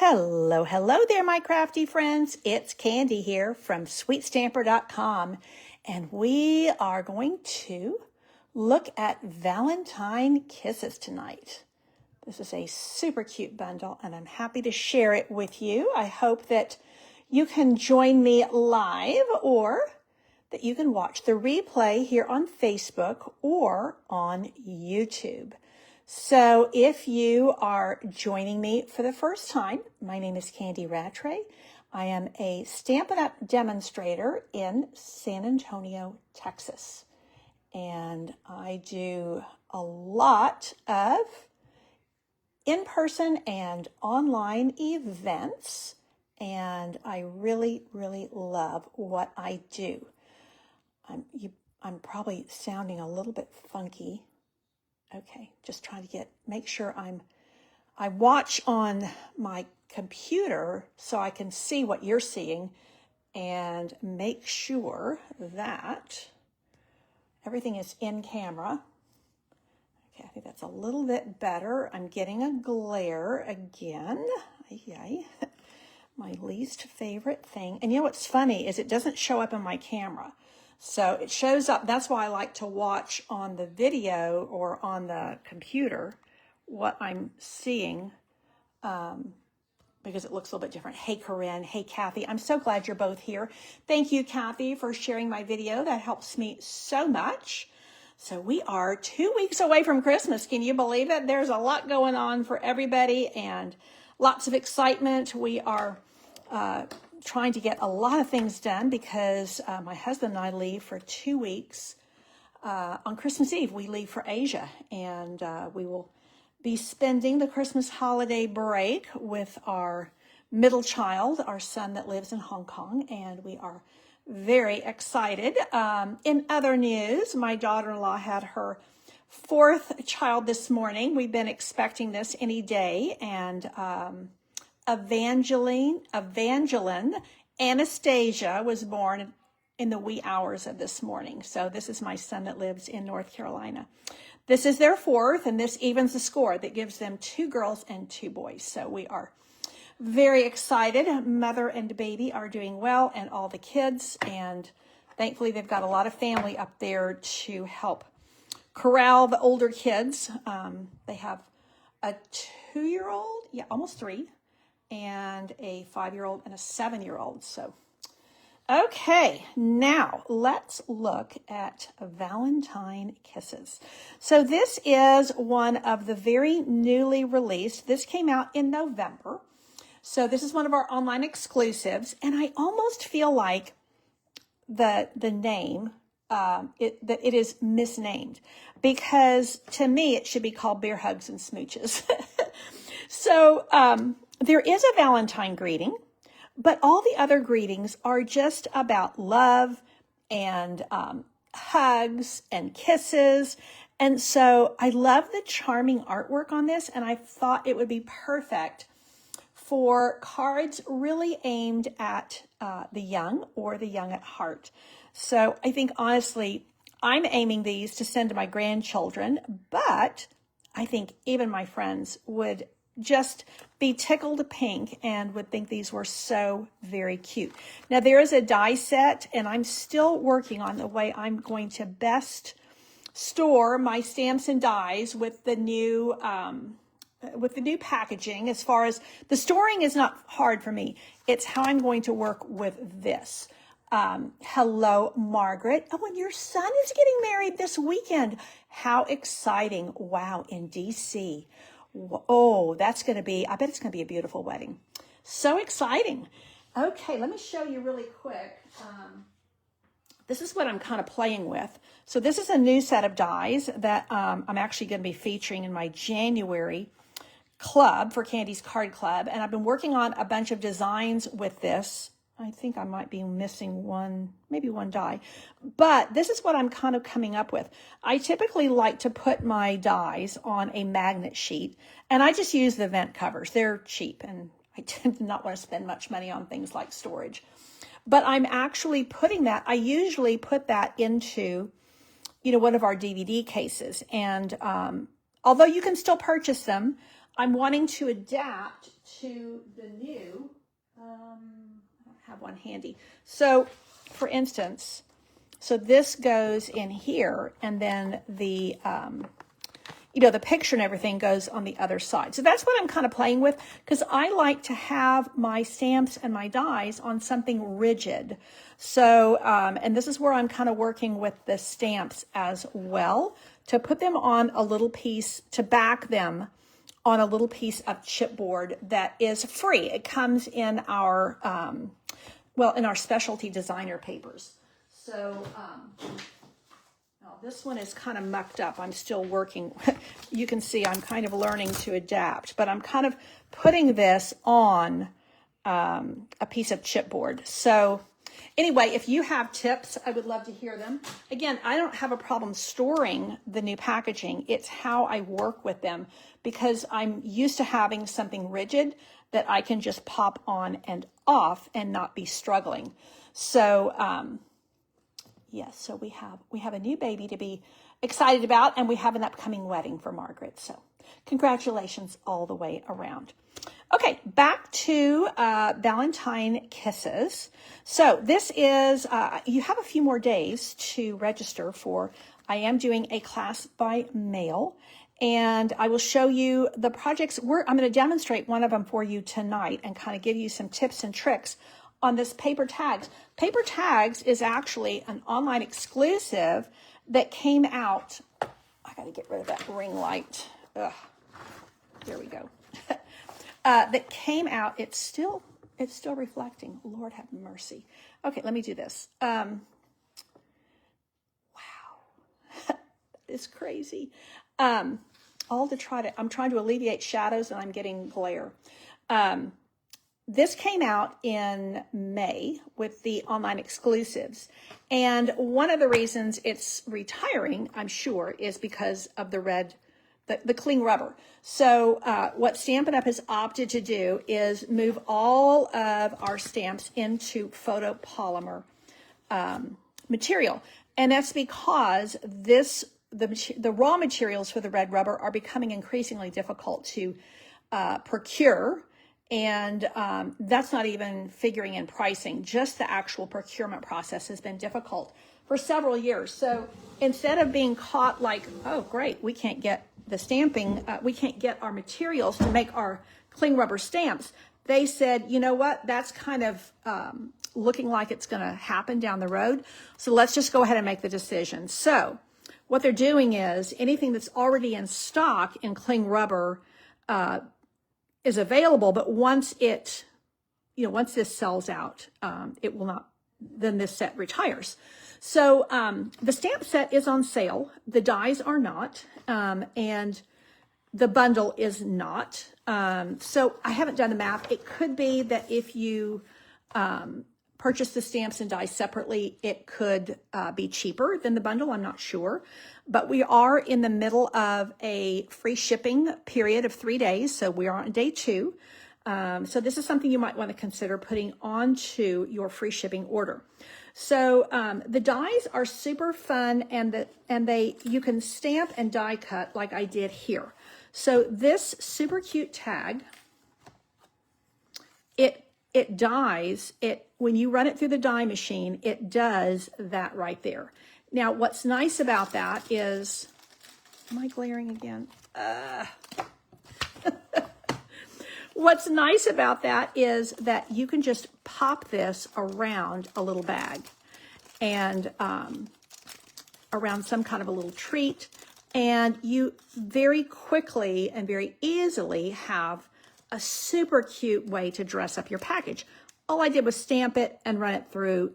Hello, hello there, my crafty friends. It's Candy here from sweetstamper.com, and we are going to look at Valentine kisses tonight. This is a super cute bundle, and I'm happy to share it with you. I hope that you can join me live or that you can watch the replay here on Facebook or on YouTube. So if you are joining me for the first time, my name is Candy Rattray. I am a Stampin' Up! Demonstrator in San Antonio, Texas. And I do a lot of in-person and online events. And I really, really love what I do. I'm probably sounding a little bit funky. Okay, just trying to make sure I watch on my computer so I can see what you're seeing and make sure that everything is in camera. Okay, I think that's a little bit better. I'm getting a glare again. Yay. My least favorite thing. And you know what's funny is it doesn't show up in my camera. So it shows up, that's why I like to watch on the video or on the computer what I'm seeing because it looks a little bit different. Hey, Corinne. Hey, Kathy. I'm so glad you're both here. Thank you, Kathy, for sharing my video. That helps me so much. So we are 2 weeks away from Christmas. Can you believe it? There's a lot going on for everybody and lots of excitement. We are trying to get a lot of things done because my husband and I leave for 2 weeks on Christmas Eve. We leave for Asia, and we will be spending the Christmas holiday break with our middle child, our son that lives in Hong Kong, and we are very excited. In other news, my daughter-in-law had her fourth child this morning. We've been expecting this any day, and Evangeline Anastasia was born in the wee hours of this morning. So this is my son that lives in North Carolina. This is their fourth, and this evens the score that gives them 2 girls and 2 boys. So we are very excited. Mother and baby are doing well, and all the kids, and thankfully they've got a lot of family up there to help corral the older kids. They have a 2-year-old, almost 3, and a 5-year-old and a 7-year-old. So, okay, now let's look at Valentine kisses. So this is one of the very newly released. This came out in November. So this is one of our online exclusives, and I almost feel like the name, that it is misnamed, because to me it should be called Bear Hugs and Smooches. So, there is a Valentine greeting, but all the other greetings are just about love and hugs and kisses. And so I love the charming artwork on this, and I thought it would be perfect for cards really aimed at the young or the young at heart. So I think, honestly, I'm aiming these to send to my grandchildren, but I think even my friends would just be tickled pink and would think these were so very cute. Now there is a die set, and I'm still working on the way I'm going to best store my stamps and dies with the new packaging. As far as the storing is not hard for me, it's how I'm going to work with this. Hello, Margaret. Oh, and your son is getting married this weekend. How exciting. Wow, in DC. Oh, that's going to be, I bet it's going to be a beautiful wedding. So exciting. Okay, let me show you really quick. This is what I'm kind of playing with. So this is a new set of dies that I'm actually going to be featuring in my January club for Candy's Card Club. And I've been working on a bunch of designs with this. I think I might be missing maybe one die, but this is what I'm kind of coming up with. I typically like to put my dies on a magnet sheet, and I just use the vent covers. They're cheap, and I tend to not want to spend much money on things like storage. But I'm actually putting that, I usually put that into, one of our DVD cases. And although you can still purchase them, I'm wanting to adapt to the new, I don't have one handy. So for instance, so this goes in here, and then the, the picture and everything goes on the other side. So that's what I'm kind of playing with, because I like to have my stamps and my dies on something rigid. So, and this is where I'm kind of working with the stamps as well, to put them on a little piece, to back them on a little piece of chipboard that is free. It comes in our, in our specialty designer papers. So, this one is kind of mucked up. I'm still working. You can see I'm kind of learning to adapt, but I'm kind of putting this on a piece of chipboard. So anyway, if you have tips, I would love to hear them. Again, I don't have a problem storing the new packaging. It's how I work with them, because I'm used to having something rigid that I can just pop on and off and not be struggling. So, yes, so we have a new baby to be excited about, and we have an upcoming wedding for Margaret. So congratulations all the way around. Okay, back to Valentine Kisses. So this is, you have a few more days to register for. I am doing a class by mail, and I will show you the projects. I'm going to demonstrate one of them for you tonight and kind of give you some tips and tricks on this paper tags. Paper tags is actually an online exclusive that came out. I got to get rid of that ring light. Ugh. There we go. That came out. It's still reflecting. Lord have mercy. Okay, let me do this. Wow. It's crazy. I'm trying to alleviate shadows, and I'm getting glare. This came out in May with the online exclusives. And one of the reasons it's retiring, I'm sure, is because of the cling rubber. So what Stampin' Up! Has opted to do is move all of our stamps into photopolymer material. And that's because the raw materials for the red rubber are becoming increasingly difficult to procure. And that's not even figuring in pricing. Just the actual procurement process has been difficult for several years. So instead of being caught like, oh, great, we can't get the stamping, we can't get our materials to make our cling rubber stamps, they said, you know what, that's kind of looking like it's going to happen down the road. So let's just go ahead and make the decision. So what they're doing is anything that's already in stock in cling rubber is available, but once this sells out, it will not, then this set retires. So the stamp set is on sale. The dies are not, and the bundle is not. So I haven't done the math. It could be that if you purchase the stamps and dies separately, it could be cheaper than the bundle. I'm not sure. But we are in the middle of a free shipping period of 3 days. So we are on day 2. So this is something you might want to consider putting onto your free shipping order. So the dies are super fun, and you can stamp and die cut like I did here. So this super cute tag, it dies, when you run it through the die machine, it does that right there. Now, what's nice about that is, am I glaring again? What's nice about that is that you can just pop this around a little bag and around some kind of a little treat, and you very quickly and very easily have a super cute way to dress up your package. All I did was stamp it and run it through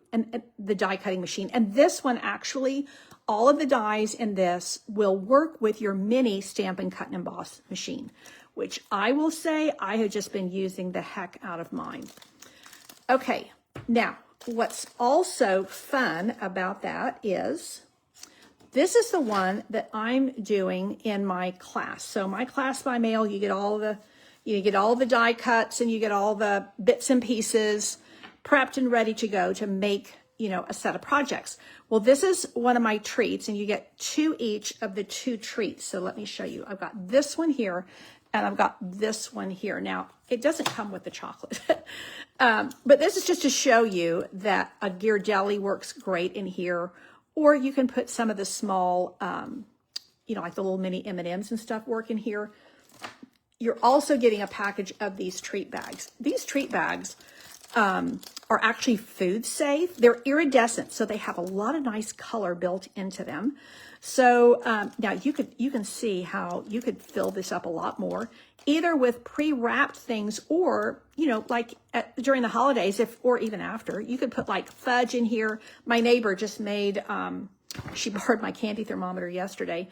the die cutting machine. And this one actually, all of the dies in this will work with your mini Stamp and Cut and Emboss machine, which I will say I have just been using the heck out of mine. Okay, now what's also fun about that is this is the one that I'm doing in my class. So my class by mail, you get all the die cuts, and you get all the bits and pieces prepped and ready to go to make, a set of projects. Well, this is one of my treats, and you get 2 each of the 2 treats. So let me show you. I've got this one here. And I've got this one here. Now, it doesn't come with the chocolate. But this is just to show you that a Ghirardelli works great in here. Or you can put some of the small, like the little mini M&Ms and stuff work in here. You're also getting a package of these treat bags. These treat bags are actually food safe. They're iridescent, so they have a lot of nice color built into them. So now you can see how you could fill this up a lot more, either with pre-wrapped things or, during the holidays, or even after. You could put like fudge in here. My neighbor just made, she borrowed my candy thermometer yesterday.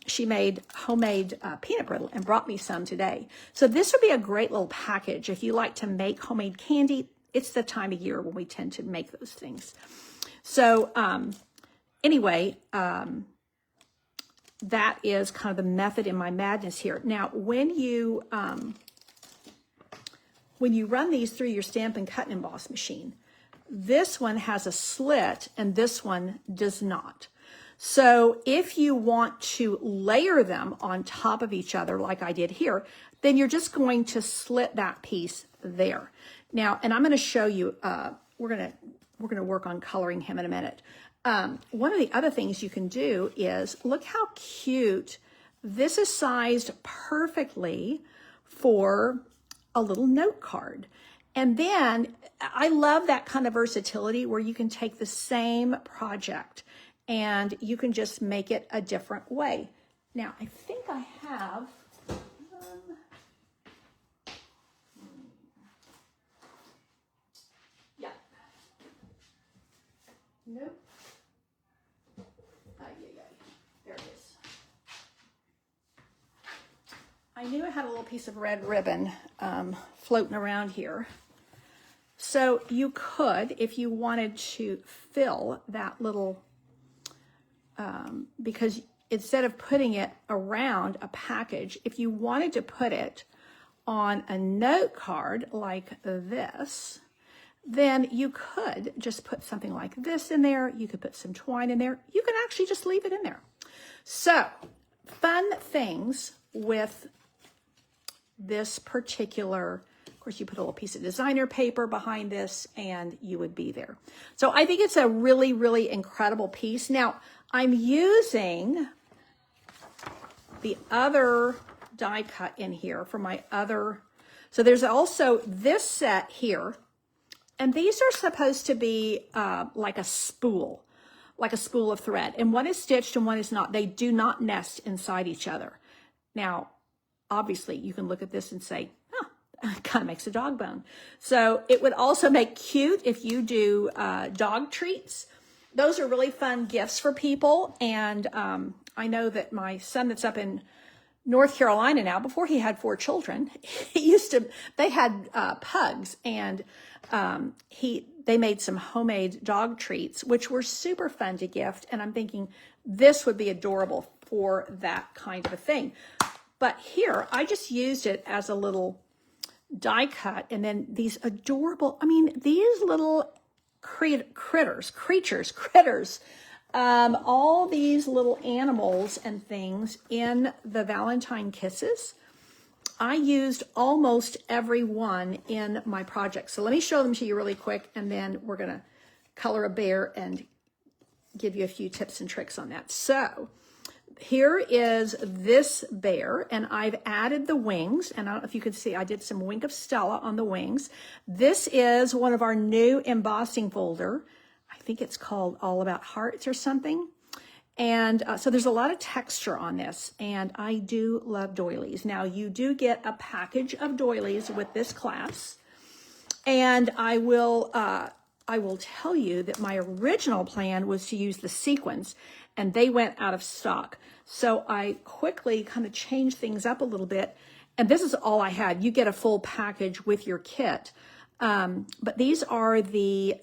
She made homemade peanut brittle and brought me some today. So this would be a great little package if you like to make homemade candy. It's the time of year when we tend to make those things. So anyway, that is kind of the method in my madness here. Now, when you run these through your Stampin' Cut and Emboss machine, this one has a slit and this one does not. So if you want to layer them on top of each other like I did here, then you're just going to slit that piece there. Now, and I'm going to show you, we're going to work on coloring him in a minute. One of the other things you can do is, look how cute. This is sized perfectly for a little note card. And then I love that kind of versatility where you can take the same project and you can just make it a different way. Now, I think I have, yeah. Nope. There it is. I knew I had a little piece of red ribbon floating around here. So you could, if you wanted to fill that little, because instead of putting it around a package, if you wanted to put it on a note card like this, then you could just put something like this in there. You could put some twine in there. You can actually just leave it in there. So, fun things with this particular, of course, you put a little piece of designer paper behind this and you would be there. So I think it's a really, really incredible piece. Now, I'm using the other die cut in here for my other, so there's also this set here. And these are supposed to be like a spool of thread. And one is stitched and one is not. They do not nest inside each other. Now, obviously, you can look at this and say, oh, it kind of makes a dog bone. So it would also make cute if you do dog treats. Those are really fun gifts for people. And I know that my son that's up in North Carolina now, before he had 4 children, they had pugs, and they made some homemade dog treats, which were super fun to gift. And I'm thinking this would be adorable for that kind of a thing. But here, I just used it as a little die cut. And then these adorable, these little critters, all these little animals and things in the Valentine Kisses. I used almost every one in my project. So let me show them to you really quick, and then we're going to color a bear and give you a few tips and tricks on that. So here is this bear, and I've added the wings, and I don't know if you can see, I did some Wink of Stella on the wings. This is one of our new embossing folder. I think it's called All About Hearts or something. And so there's a lot of texture on this, and I do love doilies. Now, you do get a package of doilies with this class, and I will tell you that my original plan was to use the sequins, and they went out of stock. So I quickly kind of changed things up a little bit, and this is all I had. You get a full package with your kit, but these are the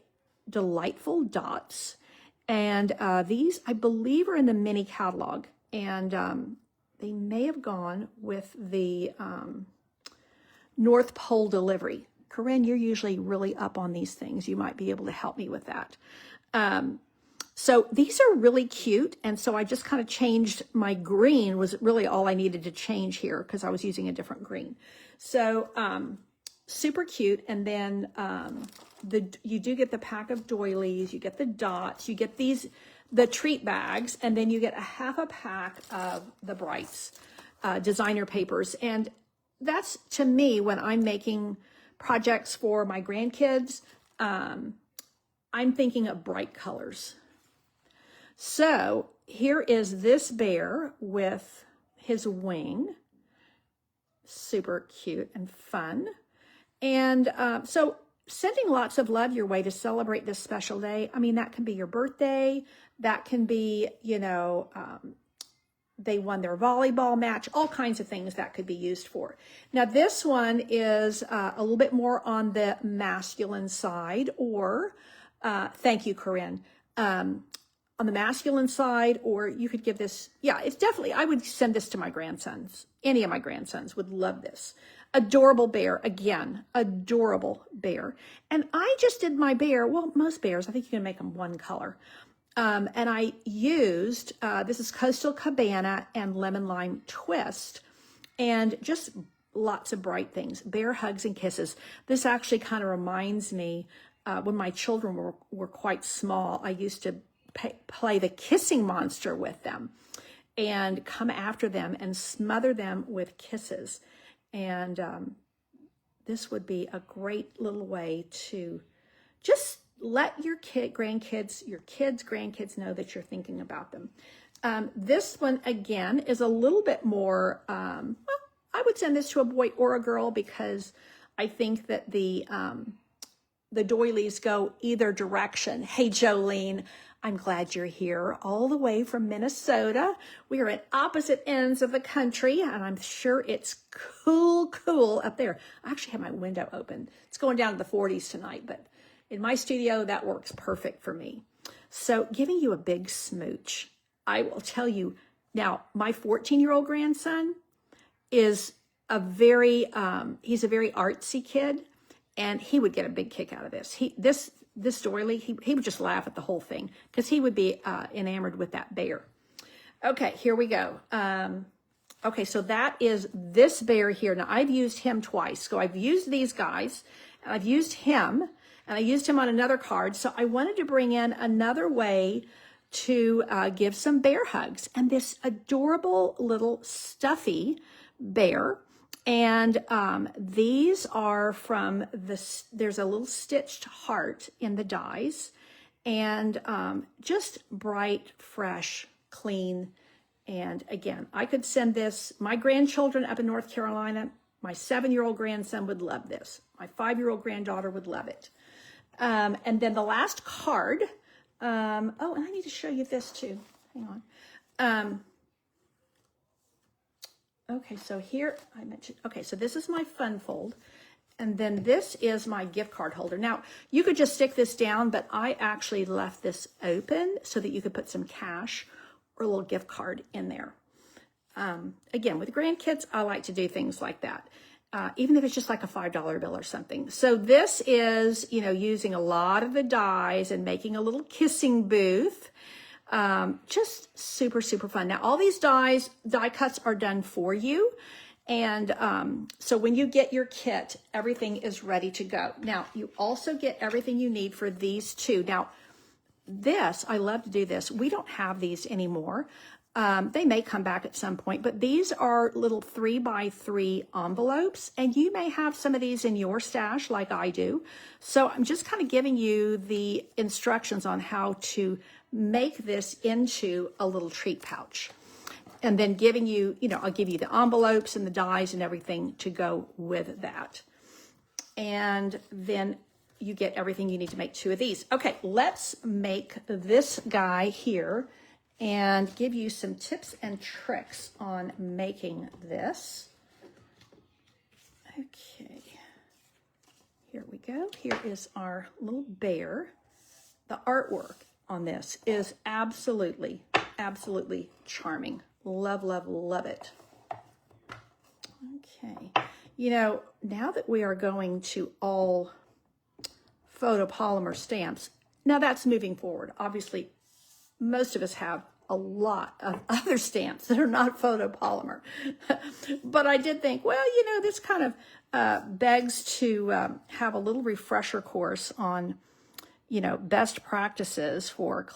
Delightful Dots. And these, I believe, are in the mini catalog, and they may have gone with the North Pole delivery. Corinne, you're usually really up on these things. You might be able to help me with that. So these are really cute. And so I just kind of changed my green was really all I needed to change here because I was using a different green. So super cute. And then you do get the pack of doilies, you get the dots, you get the treat bags, and then you get a half a pack of the Brights designer papers. And that's, to me, when I'm making projects for my grandkids, I'm thinking of bright colors. So here is this bear with his wing. Super cute and fun. And so sending lots of love your way to celebrate this special day. I mean, that can be your birthday. That can be, they won their volleyball match, all kinds of things that could be used for. Now, this one is a little bit more on the masculine side, or thank you, Corinne. On the masculine side, or you could give this, yeah, it's definitely, I would send this to my grandsons. Any of my grandsons would love this. Adorable bear, again, adorable bear. And I just did my bear, well, most bears, I think you can make them one color. And I used, this is Coastal Cabana and Lemon Lime Twist, and just lots of bright things, bear hugs and kisses. This actually kind of reminds me, when my children were quite small, I used to play the kissing monster with them and come after them and smother them with kisses. And this would be a great little way to just let your grandkids know that you're thinking about them. This one, again, is a little bit more, well, I would send this to a boy or a girl because I think that the doilies go either direction. Hey, Jolene, I'm glad you're here all the way from Minnesota. We are at opposite ends of the country, and I'm sure it's cool up there. I actually have my window open. It's going down to the 40s tonight, but in my studio, that works perfect for me. So giving you a big smooch. I will tell you, now, my 14-year-old grandson is he's a very artsy kid, and he would get a big kick out of this. This doily, he would just laugh at the whole thing because he would be enamored with that bear. Okay, here we go. Okay, so that is this bear here. Now, I've used him twice. So I've used these guys, and I've used him, and I used him on another card. So I wanted to bring in another way to give some bear hugs. And this adorable little stuffy bear. And these are from there's a little stitched heart in the dies, and just bright, fresh, clean. And again, I could send this, my grandchildren up in North Carolina, my 7-year-old grandson would love this. My 5-year-old granddaughter would love it. And then the last card, oh, and I need to show you this too. Hang on. Okay, so here I mentioned, okay, so this is my fun fold, and then this is my gift card holder. Now, you could just stick this down, but I actually left this open so that you could put some cash or a little gift card in there. Again, with grandkids, I like to do things like that, even if it's just like a $5 bill or something. So this is, using a lot of the dies and making a little kissing booth. Just super, super fun. Now, all these die cuts are done for you. And so when you get your kit, everything is ready to go. Now, you also get everything you need for these two. Now, I love to do this. We don't have these anymore. They may come back at some point, but these are little 3x3 envelopes, and you may have some of these in your stash like I do. So I'm just kind of giving you the instructions on how to make this into a little treat pouch. And then giving you, I'll give you the envelopes and the dies and everything to go with that. And then you get everything you need to make 2 of these. Okay, let's make this guy here and give you some tips and tricks on making this. Okay, here we go. Here is our little bear. The artwork on this is absolutely, absolutely charming. Love, love, love it. Okay, now that we are going to all photopolymer stamps, now that's moving forward. Obviously, most of us have a lot of other stamps that are not photopolymer. But I did think, well, you know, this kind of begs to have a little refresher course on, you know, best practices for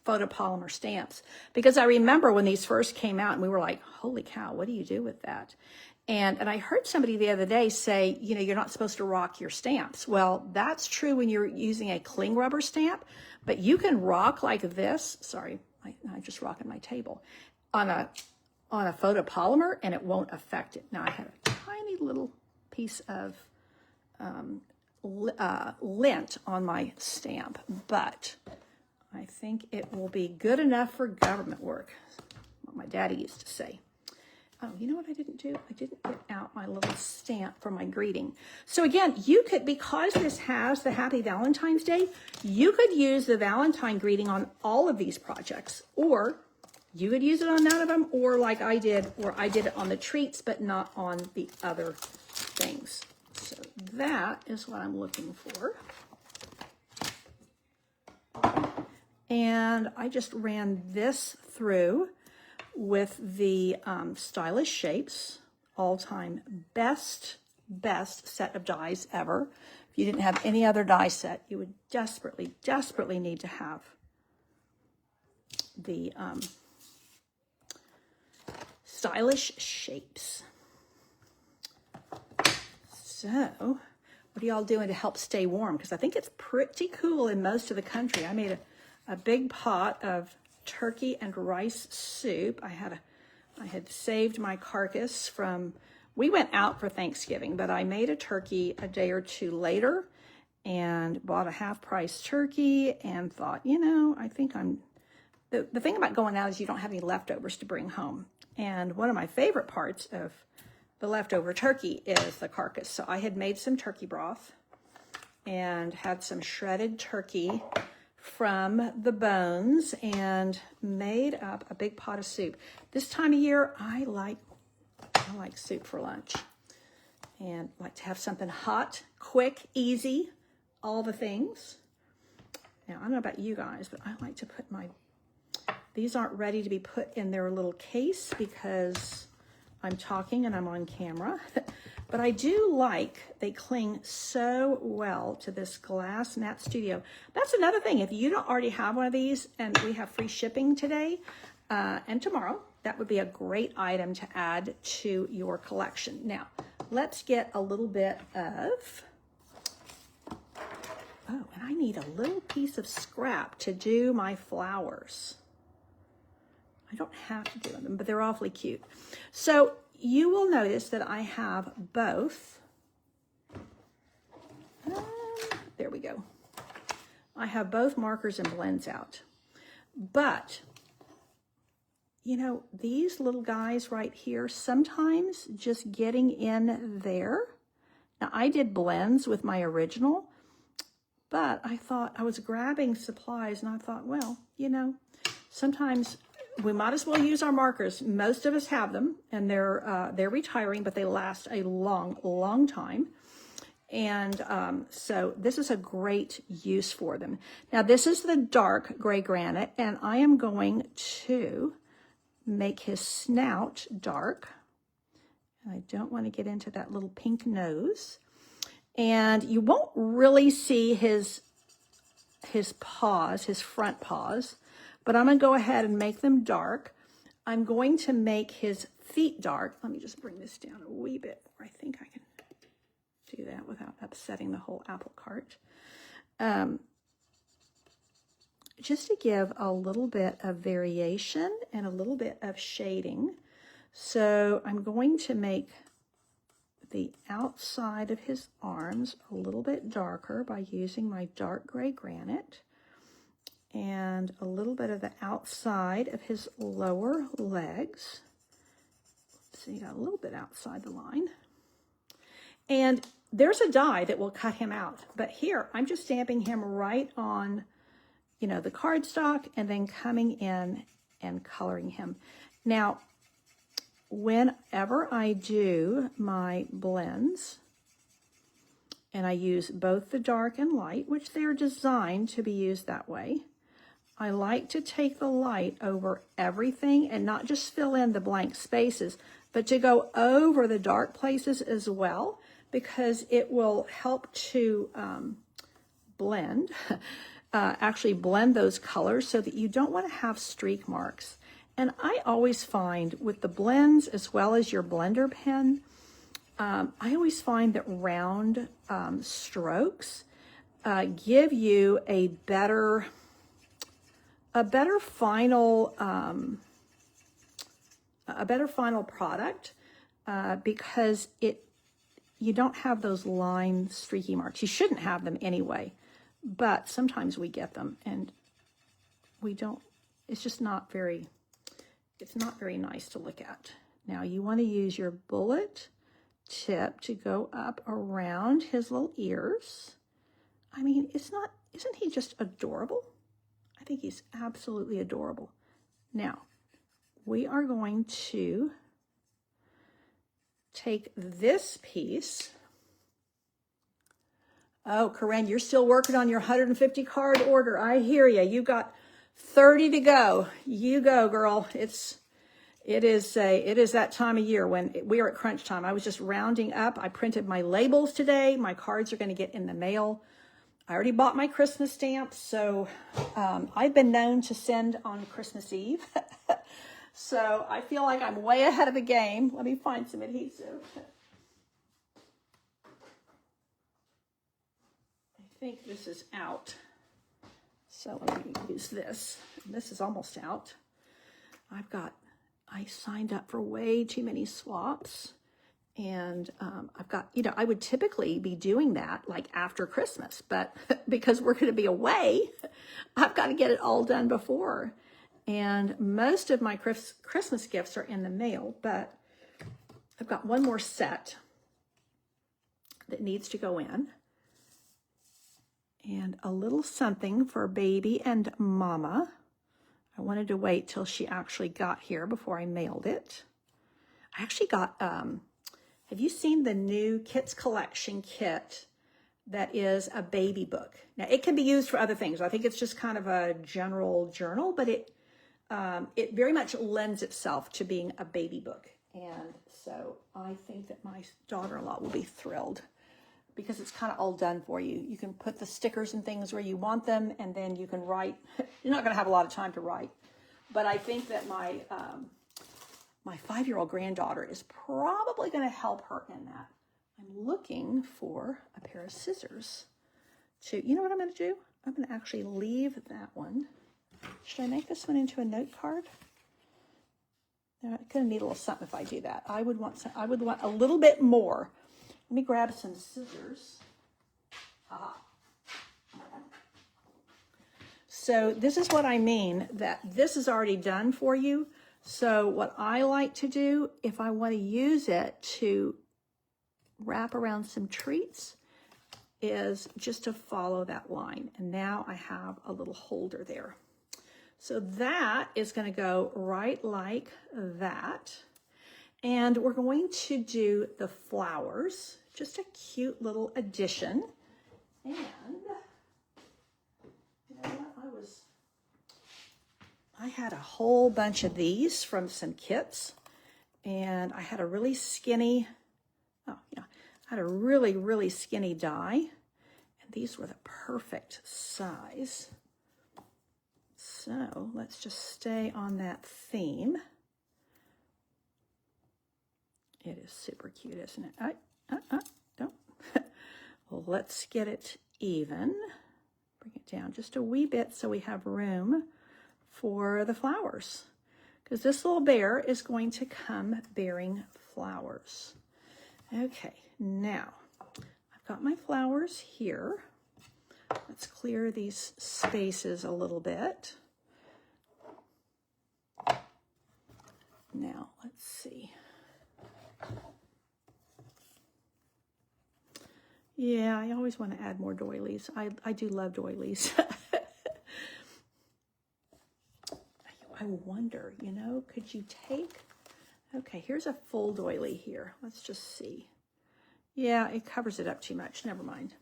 photopolymer stamps. Because I remember when these first came out and we were like, holy cow, what do you do with that? And I heard somebody the other day say, you know, you're not supposed to rock your stamps. Well, that's true when you're using a cling rubber stamp, but you can rock like this. Sorry, I just rocking my table on a photopolymer, and it won't affect it. Now I have a tiny little piece of lint on my stamp, but I think it will be good enough for government work. What my daddy used to say. Oh, you know what I didn't do? I didn't get out my little stamp for my greeting. So again, you could, because this has the Happy Valentine's Day, you could use the Valentine greeting on all of these projects, or you could use it on none of them, or like I did, where I did it on the treats, but not on the other things. So that is what I'm looking for. And I just ran this through with the Stylish Shapes, all-time best set of dies ever. If you didn't have any other die set, you would desperately need to have the Stylish Shapes. So, what are y'all doing to help stay warm? Because I think it's pretty cool in most of the country. I made a big pot of turkey and rice soup. I had saved my carcass from, we went out for Thanksgiving, but I made a turkey a day or two later and bought a half-price turkey and thought, you know, I think the thing about going out is you don't have any leftovers to bring home. And one of my favorite parts of the leftover turkey is the carcass. So I had made some turkey broth and had some shredded turkey from the bones and made up a big pot of soup. This time of year, I like soup for lunch and like to have something hot, quick, easy, all the things. Now, I don't know about you guys, but I like to put these aren't ready to be put in their little case because I'm talking and I'm on camera. But I do like, they cling so well to this glass mat studio. That's another thing. If you don't already have one of these, and we have free shipping today and tomorrow, that would be a great item to add to your collection. Now, let's get a little bit of, oh, and I need a little piece of scrap to do my flowers. I don't have to do them, but they're awfully cute. So you will notice that I have both. There we go. I have both markers and blends out. But, you know, these little guys right here, sometimes just getting in there. Now, I did blends with my original, but I thought I was grabbing supplies and I thought, well, you know, sometimes we might as well use our markers. Most of us have them, and they're retiring, but they last a long time. And so this is a great use for them. Now, this is the dark gray granite, and I am going to make his snout dark. I don't want to get into that little pink nose. And you won't really see his paws, his front paws, but I'm going to go ahead and make them dark. I'm going to make his feet dark. Let me just bring this down a wee bit. I think I can do that without upsetting the whole apple cart. Just to give a little bit of variation and a little bit of shading. So I'm going to make the outside of his arms a little bit darker by using my dark gray granite, and a little bit of the outside of his lower legs. So you got a little bit outside the line. And there's a die that will cut him out. But here, I'm just stamping him right on, you know, the cardstock and then coming in and coloring him. Now, whenever I do my blends, and I use both the dark and light, which they're designed to be used that way, I like to take the light over everything and not just fill in the blank spaces, but to go over the dark places as well, because it will help to blend, actually blend those colors so that you don't want to have streak marks. And I always find with the blends as well as your blender pen, I always find that round strokes give you a better final product because you don't have those line streaky marks. You shouldn't have them anyway, but sometimes we get them and we don't. It's just not very. It's not very nice to look at. Now you want to use your bullet tip to go up around his little ears. I mean, isn't he just adorable? I think he's absolutely adorable. Now, we are going to take this piece. Oh, Corinne, you're still working on your 150 card order. I hear you. You got 30 to go. You go, girl. It is that time of year when we are at crunch time. I was just rounding up. I printed my labels today. My cards are going to get in the mail. I already bought my Christmas stamps, so I've been known to send on Christmas Eve. So I feel like I'm way ahead of the game. Let me find some adhesive. I think this is out. So let me use this. This is almost out. I signed up for way too many swaps. And I've got, I would typically be doing that like after Christmas, but because we're going to be away, I've got to get it all done before. And most of my Christmas gifts are in the mail, but I've got one more set that needs to go in. And a little something for baby and mama. I wanted to wait till she actually got here before I mailed it. I actually got, have you seen the new Kits Collection kit that is a baby book? Now, it can be used for other things. I think it's just kind of a general journal, but it very much lends itself to being a baby book. And so I think that my daughter-in-law will be thrilled because it's kind of all done for you. You can put the stickers and things where you want them, and then you can write. You're not going to have a lot of time to write. But I think that my 5-year-old granddaughter is probably going to help her in that. I'm looking for a pair of scissors. You know what I'm going to do? I'm going to actually leave that one. Should I make this one into a note card? I'm going to need a little something if I do that. I would want a little bit more. Let me grab some scissors. So this is what I mean, that this is already done for you. So what I like to do, if I want to use it to wrap around some treats, is just to follow that line. And now I have a little holder there. So that is going to go right like that. And we're going to do the flowers, just a cute little addition. And you know what? I had a whole bunch of these from some kits, and I had a really skinny, I had a really, really skinny die, and these were the perfect size. So let's just stay on that theme. It is super cute, isn't it? Don't. Well, let's get it even. Bring it down just a wee bit so we have room for the flowers, because this little bear is going to come bearing flowers. Okay, now I've got my flowers here. Let's clear these spaces a little bit. Now, let's see. Yeah, I always want to add more doilies. I do love doilies. I wonder, could you take, okay, here's a full doily here. Let's just see. Yeah, it covers it up too much. Never mind.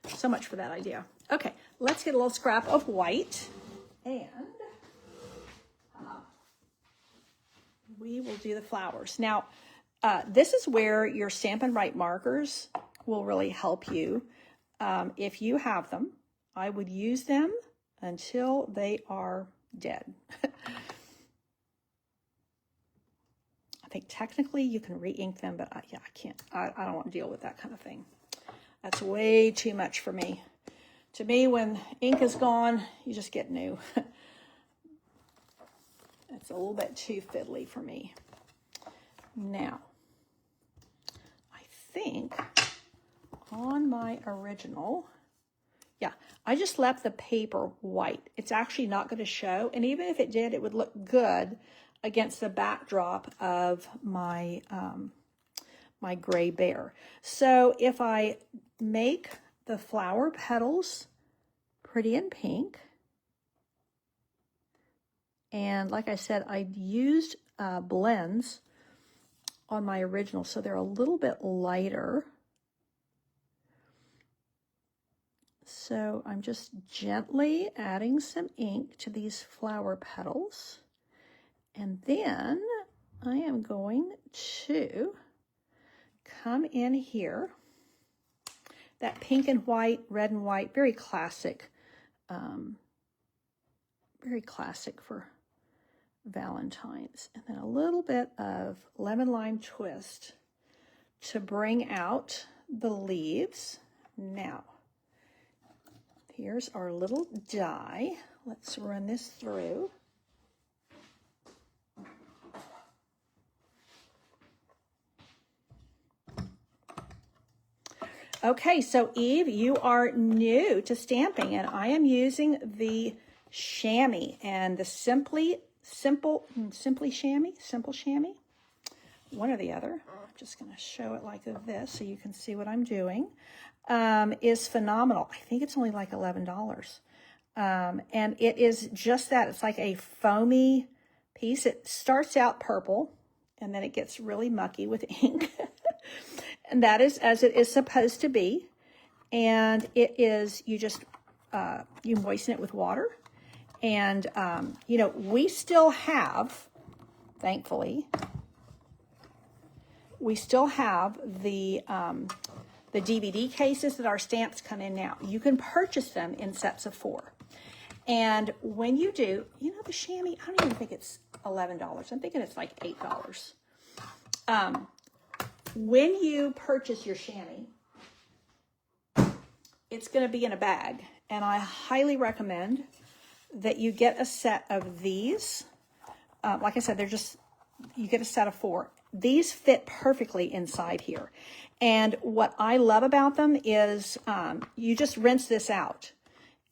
So much for that idea. Okay, let's get a little scrap of white. And we will do the flowers. Now, this is where your Stampin' Write markers will really help you. If you have them, I would use them until they are dead. I think technically you can re-ink them, but I can't. I don't want to deal with that kind of thing. That's way too much for me. To me, when ink is gone, you just get new. It's a little bit too fiddly for me. Now, I think on my original, yeah, I just left the paper white. It's actually not going to show, and even if it did, it would look good against the backdrop of my my gray bear. So if I make the flower petals pretty in pink, and like I said, I used blends on my original, so they're a little bit lighter. So I'm just gently adding some ink to these flower petals. And then I am going to come in here. That pink and white, red and white, very classic for Valentine's. And then a little bit of lemon lime twist to bring out the leaves. Now, here's our little die. Let's run this through. Okay, so Eve, you are new to stamping, and I am using the chamois and the simple chamois, one or the other. I'm just going to show it like this so you can see what I'm doing. Is phenomenal. I think it's only like $11. And it is just that. It's like a foamy piece. It starts out purple, and then it gets really mucky with ink. And that is as it is supposed to be. And it is, you just, you moisten it with water. And, you know, we still have, thankfully, we still have the DVD cases that our stamps come in now. You can purchase them in sets of 4. And when you do, you know, the chamois, I don't even think it's $11. I'm thinking it's like $8. When you purchase your chamois, it's going to be in a bag. And I highly recommend that you get a set of these. Like I said, they're just, you get a set of 4. These fit perfectly inside here. And what I love about them is you just rinse this out.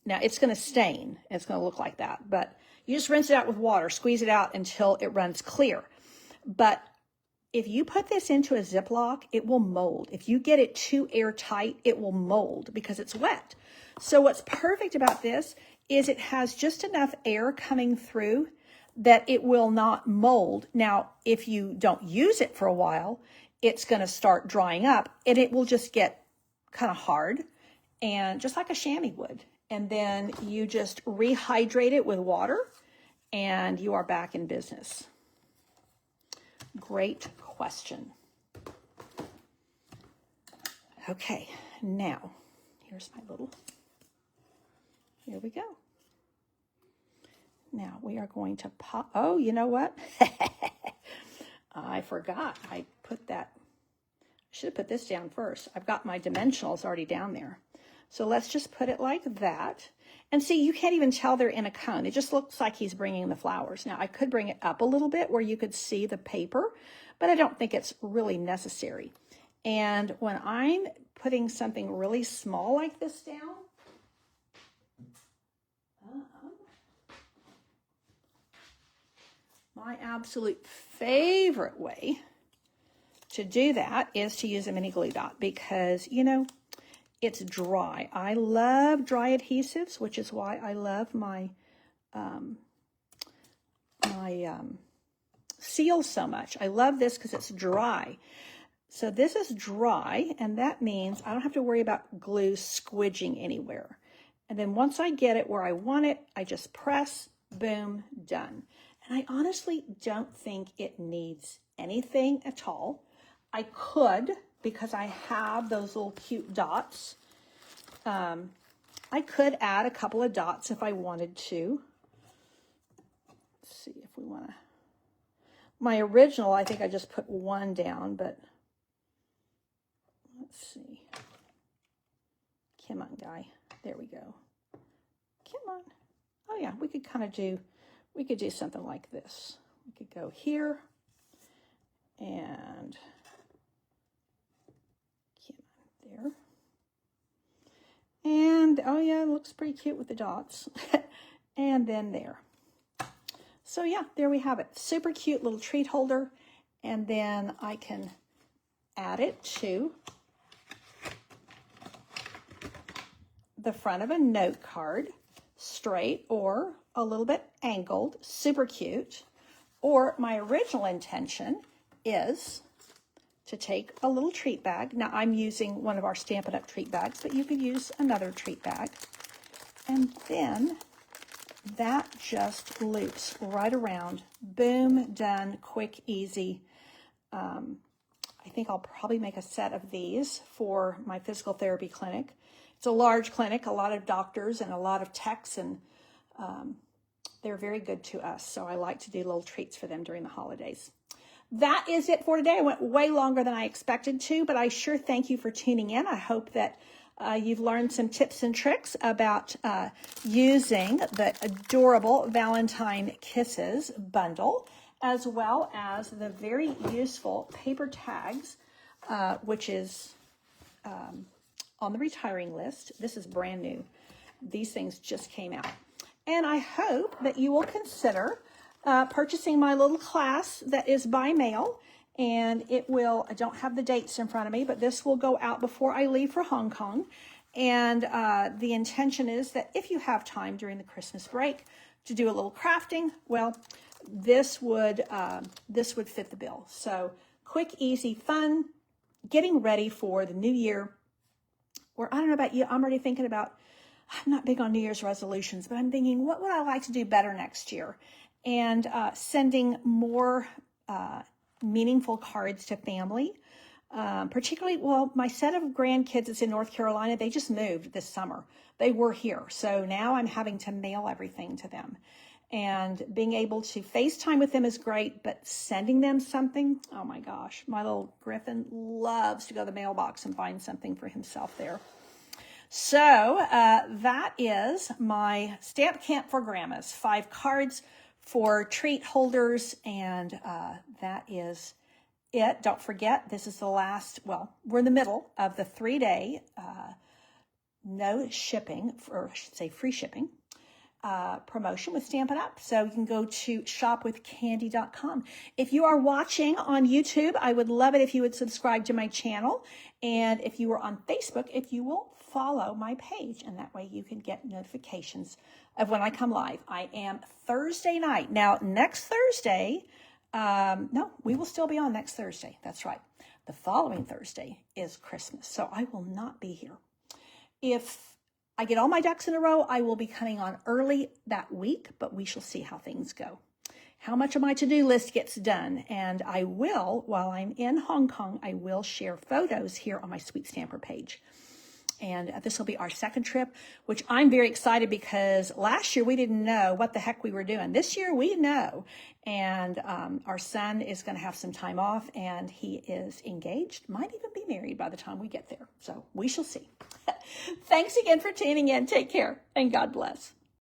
Now, it's going to stain. It's going to look like that. But you just rinse it out with water, squeeze it out until it runs clear. But if you put this into a Ziploc, it will mold. If you get it too airtight, it will mold because it's wet. So what's perfect about this is it has just enough air coming through that it will not mold. Now, if you don't use it for a while, it's going to start drying up and it will just get kind of hard, and just like a chamois would. And then you just rehydrate it with water and you are back in business. Great question. Okay, now here's my little, here we go. Now we are going to pop, oh, you know what? I forgot. I put that, I should have put this down first. I've got my dimensionals already down there. So let's just put it like that. And see, you can't even tell they're in a cone. It just looks like he's bringing the flowers. Now, I could bring it up a little bit where you could see the paper, but I don't think it's really necessary. And when I'm putting something really small like this down, my absolute favorite way to do that is to use a mini glue dot because, you know, it's dry. I love dry adhesives, which is why I love my seal so much. I love this because it's dry. So this is dry, and that means I don't have to worry about glue squidging anywhere. And then once I get it where I want it, I just press, boom, done. And I honestly don't think it needs anything at all. I could, because I have those little cute dots, I could add a couple of dots if I wanted to. Let's see if we want to. My original, I think I just put one down, but let's see. Come on, guy. There we go. Come on. Oh yeah, we could kind of do, we could do something like this. We could go here and come on there. And, oh yeah, it looks pretty cute with the dots. And then there. So yeah, there we have it. Super cute little treat holder. And then I can add it to the front of a note card, straight or a little bit angled, super cute. Or my original intention is to take a little treat bag. Now I'm using one of our Stampin' Up! Treat bags, but you could use another treat bag. And then that just loops right around. Boom, done, quick, easy. I think I'll probably make a set of these for my physical therapy clinic. It's a large clinic, a lot of doctors and a lot of techs, and they're very good to us. So I like to do little treats for them during the holidays. That is it for today. I went way longer than I expected to, but I sure thank you for tuning in. I hope that you've learned some tips and tricks about using the adorable Valentine Kisses bundle, as well as the very useful paper tags, which is on the retiring list. This is brand new. These things just came out. And I hope that you will consider purchasing my little class that is by mail. And it will, I don't have the dates in front of me, but this will go out before I leave for Hong Kong. And the intention is that if you have time during the Christmas break to do a little crafting, well, this would fit the bill. So quick, easy, fun, getting ready for the new year. Or I don't know about you, I'm already thinking about, I'm not big on New Year's resolutions, but I'm thinking, what would I like to do better next year? And sending more meaningful cards to family. Particularly, well, my set of grandkids is in North Carolina. They just moved this summer. They were here. So now I'm having to mail everything to them. And being able to FaceTime with them is great, but sending them something, oh my gosh, my little Griffin loves to go to the mailbox and find something for himself there. So that is my Stamp Camp for Grandmas. 5 cards for treat holders, and that is it. Don't forget, this is the last, well, we're in the middle of the 3-day no shipping, or I should say free shipping, promotion with Stampin' Up. So you can go to shopwithcandy.com. If you are watching on YouTube, I would love it if you would subscribe to my channel. And if you are on Facebook, if you will follow my page, and that way you can get notifications of when I come live. I am Thursday night. Now, next Thursday, no, we will still be on next Thursday. That's right. The following Thursday is Christmas, so I will not be here. If I get all my ducks in a row, I will be coming on early that week, but we shall see how things go. How much of my to-do list gets done, and I will, while I'm in Hong Kong, I will share photos here on my Sweet Stamper page. And this will be our second trip, which I'm very excited because last year we didn't know what the heck we were doing. This year we know. And our son is going to have some time off, and he is engaged, might even be married by the time we get there. So we shall see. Thanks again for tuning in. Take care, and God bless.